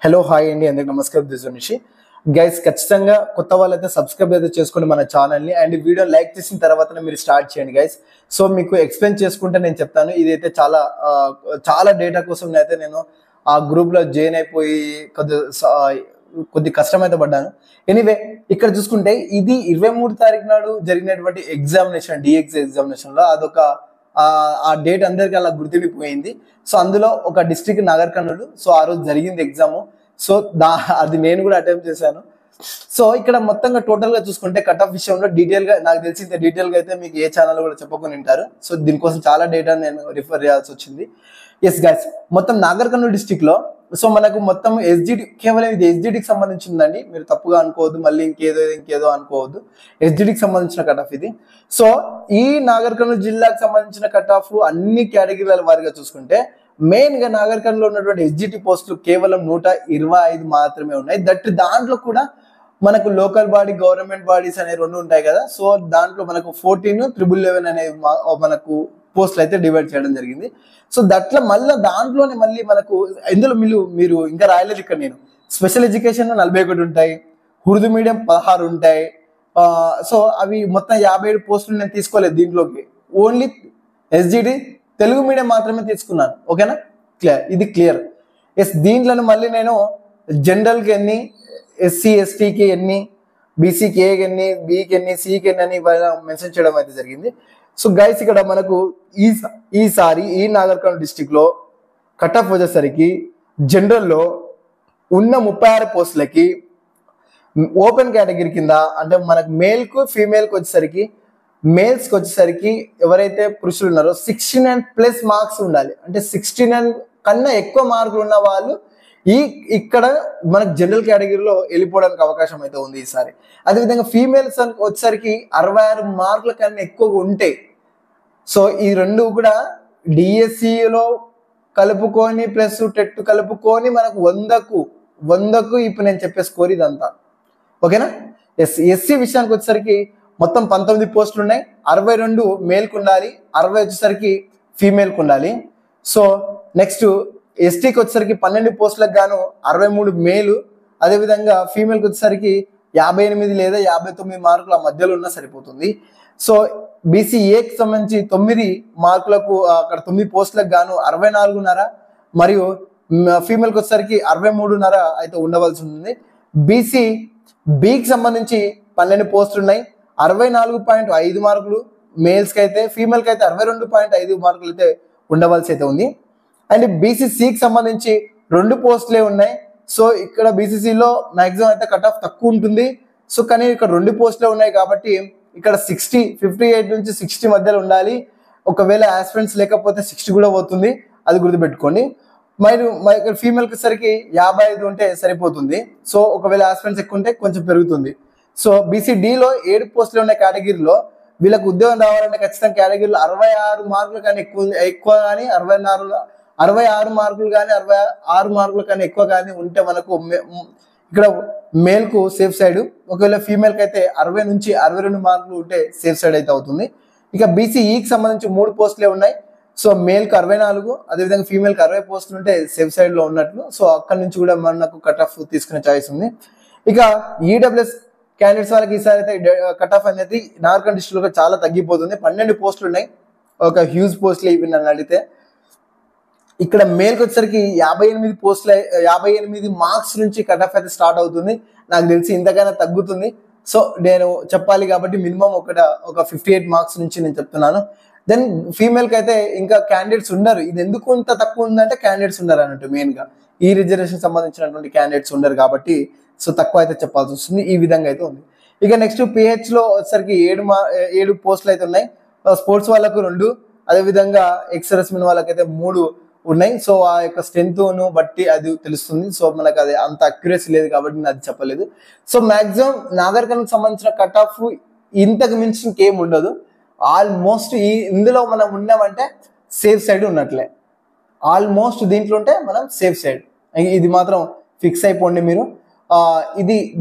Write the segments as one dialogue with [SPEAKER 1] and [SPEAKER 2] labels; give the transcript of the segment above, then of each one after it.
[SPEAKER 1] Hello hi అండి, అందరికి నమస్కారం. దిస్ నిషి గైస్, ఖచ్చితంగా కొత్త వాళ్ళైతే సబ్స్క్రైబ్ అయితే చేసుకోండి మన ఛానల్ని. అండ్ వీడియో లైక్ చేసిన తర్వాత మీరు స్టార్ట్ చేయండి గైస్. సో మీకు ఎక్స్ప్లెయిన్ చేసుకుంటే నేను చెప్తాను. ఇదైతే చాలా డేటా కోసం అయితే నేను ఆ గ్రూప్లో జాయిన్ అయిపోయి కొద్ది కష్టం అయితే పడ్డాను. ఎనీవే, ఇక్కడ చూసుకుంటే ఇది 23 తారీఖు నాడు జరిగినటువంటి ఎగ్జామినేషన్, డిఎక్స్ ఎగ్జామినేషన్లో అదొక ఆ డేట్ అందరికి అలా గుర్తుండిపోయింది. సో అందులో ఒక డిస్ట్రిక్ట్ నాగర్ కర్నూలు. సో ఆ రోజు జరిగింది ఎగ్జామ్. సో అది నేను కూడా అటెంప్ట్ చేశాను. సో ఇక్కడ మొత్తంగా టోటల్ గా చూసుకుంటే కట్ ఆఫ్ విషయంలో డీటెయిల్ గా నాకు తెలిసి ఇంత డీటెయిల్ గా అయితే మీకు ఏ ఛానల్ కూడా చెప్పకుండా ఉంటారు. సో దీనికోసం చాలా డేటా నేను రిఫర్ చేయాల్సి వచ్చింది. ఎస్ గైస్, మొత్తం నాగర్ కర్నూలు డిస్ట్రిక్ట్ లో సో మనకు మొత్తం ఎస్జిడి, కేవలం ఇది ఎస్జిడికి సంబంధించిందండి. మీరు తప్పుగా అనుకోవద్దు, మళ్ళీ ఇంకేదో అనుకోవద్దు. ఎస్జిడికి సంబంధించిన కట్ ఆఫ్ ఇది. సో ఈ నాగర్ కర్నూలు జిల్లాకు సంబంధించిన కట్ ఆఫ్ అన్ని కేటగిరీల వారిగా చూసుకుంటే మెయిన్ గా నాగర్ కర్నూలులో ఉన్నటువంటి ఎస్జిటి పోస్టులు కేవలం 125 మాత్రమే ఉన్నాయి. దాంట్లో కూడా మనకు లోకల్ బాడీ, గవర్నమెంట్ బాడీస్ అనే రెండు ఉంటాయి కదా. సో దాంట్లో మనకు 14, 11 అనే మనకు పోస్టులు అయితే డివైడ్ చేయడం జరిగింది. సో దాంట్లోనే మళ్ళీ మనకు ఇందులో మీరు ఇంకా రాయలేదు. ఇక్కడ నేను స్పెషల్ ఎడ్యుకేషన్ 41 ఉంటాయి, ఉర్దూ మీడియం 16 ఉంటాయి. సో అవి మొత్తం 57 పోస్టులు నేను తీసుకోలేదు దీంట్లోకి. ఓన్లీ ఎస్జిడి తెలుగు మీడియం మాత్రమే తీసుకున్నాను. ఓకేనా, ఇది క్లియర్. ఎస్, దీంట్లోనే మళ్ళీ నేను జనరల్కి ఎన్ని, ఎస్సీ ఎస్టీకి ఎన్ని, బీసీకి ఏకి ఎన్ని, బీకి ఎన్ని, సికి ఎన్ని అని మెన్షన్ చేయడం అయితే జరిగింది. సో గైస్, ఇక్కడ మనకు ఈసారి ఈ నాగర్ కర్నూలు డిస్టిక్ లో కట్ ఆఫ్ వచ్చేసరికి జనరల్లో ఉన్న 36 పోస్టులకి ఓపెన్ కేటగిరీ కింద, అంటే మనకు మేల్కు ఫీమేల్కి వచ్చేసరికి, మేల్స్కి వచ్చేసరికి ఎవరైతే పురుషులు ఉన్నారో 69+ మార్క్స్ ఉండాలి. అంటే 69 కన్నా ఎక్కువ మార్కులు ఉన్న వాళ్ళు ఇక్కడ మనకు జనరల్ కేటగిరీలో వెళ్ళిపోవడానికి అవకాశం అయితే ఉంది ఈసారి. అదేవిధంగా ఫీమేల్స్ వచ్చేసరికి 66 మార్కుల కన్నా ఎక్కువగా ఉంటే, సో ఈ రెండు కూడా డిఎస్సిలో కలుపుకొని ప్లస్ టెట్ కలుపుకొని మనకు 100కు ఇప్పుడు నేను చెప్పే స్కోర్ ఇదంతా. ఓకేనా. ఎస్సీ విషయానికి వచ్చేసరికి మొత్తం 19 పోస్టులు ఉన్నాయి. 62 మేల్కు ఉండాలి, 60 వచ్చేసరికి ఫీమేల్కు ఉండాలి. సో నెక్స్ట్ ఎస్టీకి వచ్చేసరికి 12 పోస్టులకు గాను 63 మేలు, అదేవిధంగా ఫీమేల్కి వచ్చేసరికి 58 లేదా 59 మార్కుల మధ్యలో ఉన్నా సరిపోతుంది. సో బీసీఏకి సంబంధించి 9 మార్కులకు అక్కడ 9 పోస్టులకు గాను 64.5 మరియు ఫీమేల్కి వచ్చేసరికి 63.5 అయితే ఉండవలసి ఉంటుంది. బీకి సంబంధించి 12 పోస్టులు ఉన్నాయి, 64.5 మార్కులు మేల్స్కి అయితే, ఫీమేల్కి అయితే 62.5 మార్కులు అయితే ఉండవలసి అయితే ఉంది. అండ్ బీసీసీకి సంబంధించి 2 పోస్టులే ఉన్నాయి. సో ఇక్కడ బీసీసీలో మాక్సిమం అయితే కట్ ఆఫ్ తక్కువ ఉంటుంది. సో కానీ ఇక్కడ 2 పోస్టులే ఉన్నాయి కాబట్టి ఇక్కడ 58 నుంచి 60 మధ్యలో ఉండాలి. ఒకవేళ ఆస్పిరెంట్స్ లేకపోతే 60 కూడా పోతుంది, అది గుర్తుపెట్టుకోండి. ఇక్కడ ఫీమేల్కి సరికి 55 ఉంటే సరిపోతుంది. సో ఒకవేళ ఆస్పిరెంట్స్ ఎక్కువ ఉంటే కొంచెం పెరుగుతుంది. సో బీసీడీలో 7 పోస్టులు ఉన్న కేటగిరీలో వీళ్ళకి ఉద్యోగం రావాలంటే ఖచ్చితంగా కేటగిరీలో 66 మార్కులు కానీ ఎక్కువ కానీ 66 మార్కులు కానీ 66 మార్కులు కానీ ఎక్కువ కానీ ఉంటే మనకు ఇక్కడ మేల్కు సేఫ్ సైడ్. ఒకవేళ ఫీమేల్కి అయితే 60 నుంచి 62 మార్కులు ఉంటే సేఫ్ సైడ్ అయితే అవుతుంది. ఇక బీసీఈకి సంబంధించి 3 పోస్టులే ఉన్నాయి. సో మేల్కి 64, అదేవిధంగా ఫీమేల్కి 60 పోస్టులు ఉంటే సేఫ్ సైడ్లో ఉన్నట్లు. సో అక్కడ నుంచి కూడా మనకు కట్ ఆఫ్ తీసుకునే ఛాయిస్ ఉంది. ఇక ఈడబ్ల్యూఎస్ క్యాండిడేట్స్ వాళ్ళకి ఈసారి అయితే కట్ ఆఫ్ అనేది నాగర్ కర్నూలు డిస్ట్రిక్ట్లో చాలా తగ్గిపోతుంది. 12 పోస్టులు ఉన్నాయి, ఒక హ్యూజ్ పోస్టులు ఇవి నన్ను అడిగితే. ఇక్కడ మేల్కి వచ్చేసరికి 58 మార్క్స్ నుంచి కట్ ఆఫ్ అయితే స్టార్ట్ అవుతుంది. నాకు తెలిసి ఇంతకైనా తగ్గుతుంది. సో నేను చెప్పాలి కాబట్టి మినిమం ఒక 58 మార్క్స్ నుంచి నేను చెప్తున్నాను. దెన్ ఫీమేల్కి అయితే ఇంకా క్యాండిడేట్స్ ఉండరు. ఇది ఎందుకు ఇంత తక్కువ ఉందంటే క్యాండిడేట్స్ ఉండరు అన్నట్టు. మెయిన్గా ఈ రిజర్వేషన్ సంబంధించినటువంటి క్యాండిడేట్స్ ఉండరు కాబట్టి సో తక్కువ అయితే చెప్పాల్సి వస్తుంది. ఈ విధంగా అయితే ఉంది. ఇక నెక్స్ట్ పిహెచ్లో వచ్చేసరికి 7 పోస్టులు అయితే ఉన్నాయి. స్పోర్ట్స్ వాళ్ళకు 2, అదేవిధంగా ఎక్స్-సర్వీస్మెన్ వాళ్ళకైతే 3 ఉన్నాయి. సో ఆ యొక్క స్ట్రెంత్ను బట్టి అది తెలుస్తుంది. సో మనకు అది అంత అక్యురసీ లేదు కాబట్టి నేను అది చెప్పలేదు. సో మాక్సిమం నాగర్ కర్నూలుకి సంబంధించిన కట్ ఆఫ్ ఇంతకు మించి ఇంకేం ఉండదు. ఆల్మోస్ట్ ఇందులో మనం ఉన్నామంటే సేఫ్ సైడ్ ఉన్నట్లే. ఆల్మోస్ట్ దీంట్లో ఉంటే మనం సేఫ్ సైడ్, ఇది మాత్రం ఫిక్స్ అయిపోండి మీరు.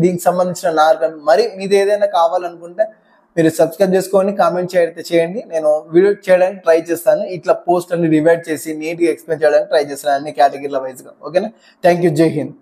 [SPEAKER 1] దీనికి సంబంధించిన నాగర్ కర్నూలు. మరి మీది ఏదైనా కావాలనుకుంటే మీరు సబ్స్క్రైబ్ చేసుకొని కామెంట్ చేయండి. నేను వీడియో చేయడానికి ట్రై చేస్తాను. ఇట్లా పోస్ట్ అన్ని డివైడ్ చేసి నీట్గా ఎక్స్ప్లెయిన్ చేయడానికి ట్రై చేస్తాను అన్ని కేటగిరీల వైజ్గా. ఓకేనా. Thank you. జై హింద్.